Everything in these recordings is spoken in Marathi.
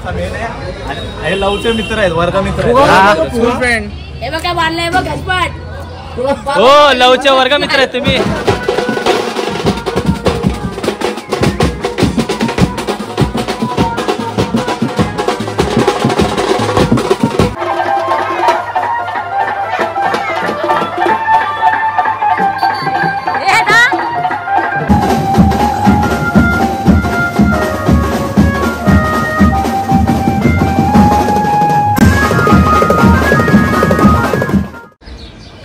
आमचा मेन आहे आणि हे लवचे मित्र आहेत, वर्ग मित्र फ्रेंड. हे बघ काय बांधलंय बघ घसपाट. हो लवचे वर्ग मित्र आहेत तुम्ही.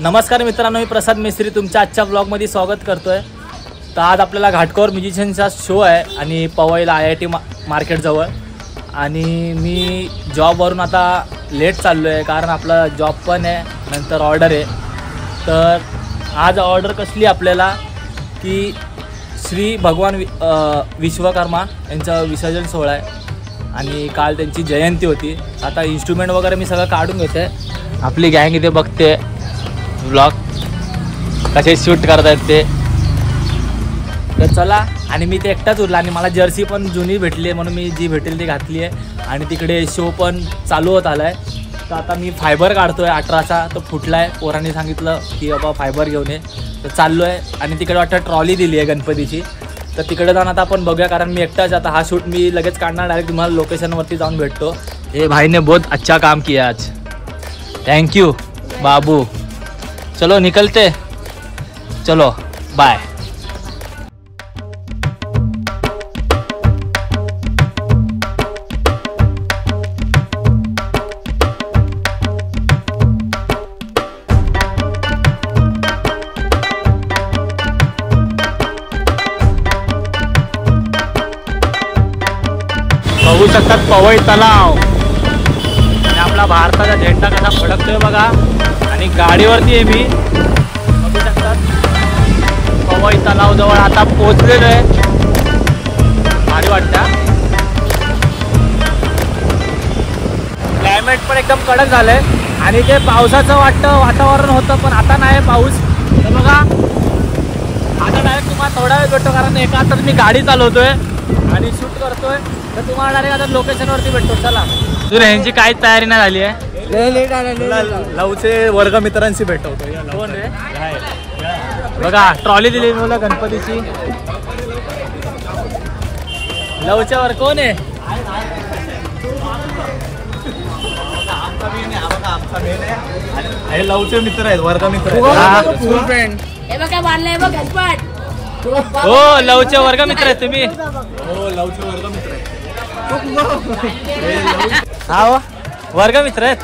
नमस्कार मित्रांनो, मी प्रसाद मेस्त्री तुमच्या आजच्या ब्लॉगमध्ये स्वागत करतोय. तर आज आपल्याला घाटकोर म्युझिशियनचा शो आहे आणि पवईला IIT मार्केटजवळ. आणि मी जॉबवरून आता लेट चाललो आहे कारण आपला जॉब पण आहे, नंतर ऑर्डर आहे. तर आज ऑर्डर कसली आपल्याला की श्री भगवान विश्वकर्मा यांचा विसर्जन सोहळा आहे आणि काल त्यांची जयंती होती. आता इन्स्ट्रुमेंट वगैरे मी सगळं काढून घेते. आपली गँग इथे बघते ब्लॉग कसे शूट करतात ते. तर चला. आणि मी ते एकटाच उरला आणि मला जर्सी पण जुनी भेटली आहे म्हणून मी जी भेटेल ती घातली आहे. आणि तिकडे शो पण चालू होत आला आहे. तर आता मी फायबर काढतो आहे 18चा. तो फुटला आहे, पोरांनी सांगितलं की बाबा फायबर घेऊन ये. तर चाललो आहे आणि तिकडे वाटतं ट्रॉली दिली आहे गणपतीची. तर तिकडे जाऊन आता आपण बघूया कारण मी एकटाच. आता हा शूट मी लगेच काढणार, डायरेक्ट तुम्हाला लोकेशनवरती जाऊन भेटतो. हे भाईने बहुत अच्छा काम किया आज, थँक्यू बाबू. चलो निकलते, चलो बाय. बघू शकतात पवई तलाव आणि आपला भारताचा झेंडा कसा फडकतोय बघा. आणि गाडीवरती आहे मी, बघू शकतात पवई तलावजवळ आता पोहोचलेलो आहे. भारी वाटतं. क्लायमेट पण एकदम कडक झालंय आणि ते पावसाचं वातावरण होतं पण आता नाही पाऊस. तर बघा आता डायरेक्ट तुम्हाला थोडा वेळ भेटतो कारण एका हातात मी गाडी चालवतोय आणि शूट करतोय. तर तुम्हाला डायरेक्ट आता लोकेशनवरती भेटतो. चला. तुला ह्यांची काहीच तयारी नाही झाली आहे. लवचे वर्ग मित्रांशी भेटवतो. कोण रे? बघा ट्रॉली दिली मला गणपतीची. लवच्यावर कोण आहे? आमचा मेन आहे हे लवचे मित्र आहेत, वर्ग मित्र फ्रेंड. हे बघ काय बांधलंय बघ घसपाट. हो लवचे वर्ग मित्र आहेत तुम्ही. हो लवचे वर्ग मित्र आहेत. हा वर्ग मित्र आहेत.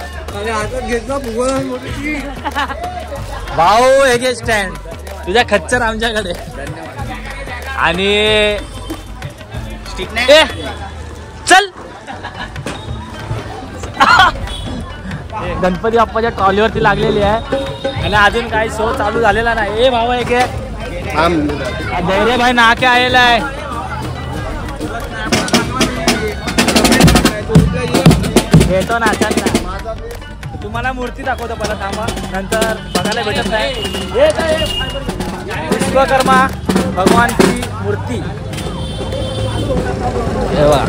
भाऊ एक स्टँड तुझ्या खच्चर आमच्याकडे. आणि चल गणपती बाप्पाच्या ट्रॉलीवरती लागलेली आहे आणि अजून काही शो चालू झालेला नाही. ए भाऊ एक धैर्य भाई ना के आलेला आहे. येतो ना तुम्हाला मूर्ती दाखवतो पहिला, थांबा नंतर बघायला भेटत नाही. विश्वकर्मा भगवानची मूर्ती तेव्हा.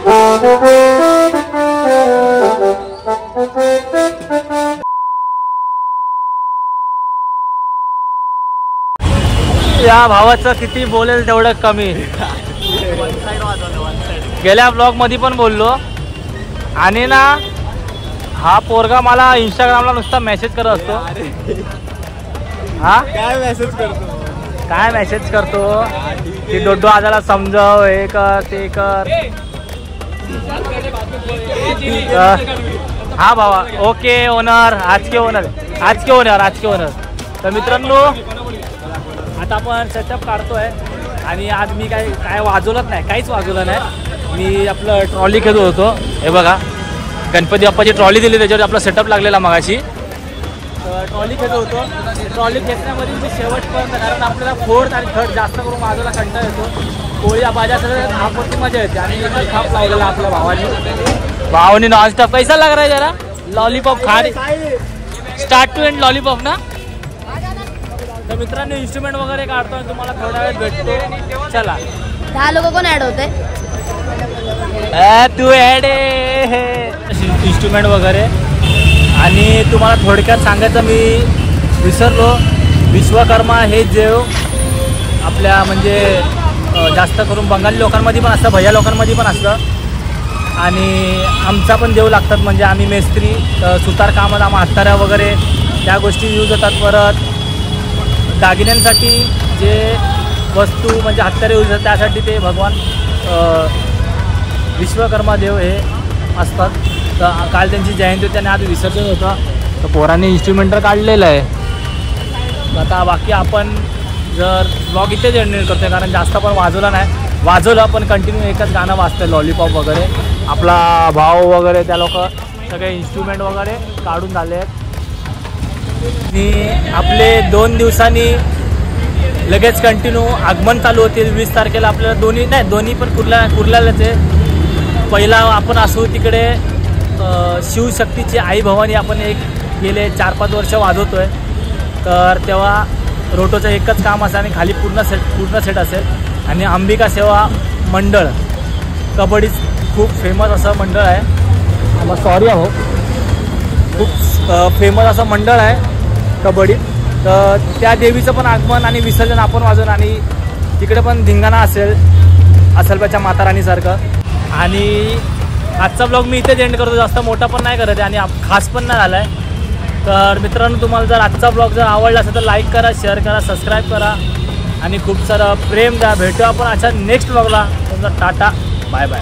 या भावाचं किती बोलेल तेवढं कमी. गेल्या ब्लॉग मध्ये पण बोललो. आणि ना हा पोरगा मला इंस्टाग्रामला नुसता मेसेज करत असतो. हा काय मेसेज करतो की डोडो आजाला समजाव, हे कर ते कर. हा भावा ओके ओनर, आज के ओनर. तर मित्रांनो आता आपण सेटअप काढतोय आणि आज मी काय वाजवलंच नाही, काहीच वाजवलं नाही. मी आपलं ट्रॉली खेळत होतो. हे बघा गणपती बाप्पाची ट्रॉली दिली, त्याच्यावर आपला सेटअप लागलेला मगाशी. ट्रॉली खेळत होतो. ट्रॉली खेचण्यामध्ये मी शेवटपर्यंत, कारण आपल्याला फोर्थ आणि थर्ड जास्त करून वाजवायला कंटाळा येतो. कोळी बाजा सगळं थापवरती मजा येते. आणि एकच थाप लावलेला आपल्या भावाने नॉनस्टॉप. कैसा लग रहा है जरा लॉलीपॉप खा स्टार्ट टू एंड लॉलीपॉप ना. तर मित्रांनो इन्स्ट्रुमेंट वगैरे काढतोय, तुम्हाला थोडा वेळ भेटतो. चला 10 लोक कोण ऍड होते? तू ऍड इन्स्ट्रुमेंट वगैरे. आणि तुम्हाला थोडक्यात सांगायचं मी विसरलो, विश्वकर्मा हे देव आपल्या म्हणजे जास्त करून बंगाली लोकांमध्ये पण असतं, भैया लोकांमध्ये पण असतं. आणि आमचा पण देव लागतात, म्हणजे आम्ही मेस्त्री सुतार कामात आम्हा हाताऱ्या वगैरे त्या गोष्टी यूज होतात. परत दागिन्यांसाठी जे वस्तू म्हणजे हत्यारे यूज होतात त्यासाठी ते भगवान विश्वकर्मा देव हे असतात. तर काल त्यांची जयंती होती आणि आज विसर्जन होतं. तर पोरांनी इन्स्ट्रुमेंट काढलेलं आहे. आता बाकी आपण जर ब्लॉग इथेच एंड करतोय, कारण जास्त पण वाजवलं पण कंटिन्यू एकच गाणं वाजतं लॉलीपॉप वगैरे. आपला भाव वगैरे त्या लोक सगळे इन्स्ट्रुमेंट वगैरे काढून झाले आहेत. आणि आपले 2 दिवसांनी लगेच कंटिन्यू आगमन चालू होतील. 20 तारखेला आपल्याला दोन्ही पण कुर्ल्यालाच आहे. पहिला आपण असू तिकडे शिवशक्तीची आई भवानी आपण गेले 4-5 वर्ष वाजवतोय. तर तेव्हा रोटोचं एकच काम असेल आणि खाली पूर्ण सेट असेल. आणि अंबिका सेवा मंडळ कबड्डी खूप फेमस असं मंडळ आहे. सॉरी हो, खूप फेमस असं मंडळ आहे कबड्डी. तर त्या देवीचं पण आगमन आणि विसर्जन आपण वाजवून आणि तिकडे पण धिंगाणा असेल त्याच्या माताराणीसारखं. आणि आजचा ब्लॉग मी इथेच एंड करतो, जास्त मोठा पण नाही करत आहे आणि खास पण नाही झाला आहे. तर मित्रांनो तुम्हाला जर आजचा ब्लॉग जर आवडला असेल तर लाईक करा, शेअर करा, सबस्क्राईब करा आणि खूप सारं प्रेम द्या. भेटू आपण अशा नेक्स्ट ब्लॉगला. तुमचा टाटा बाय बाय.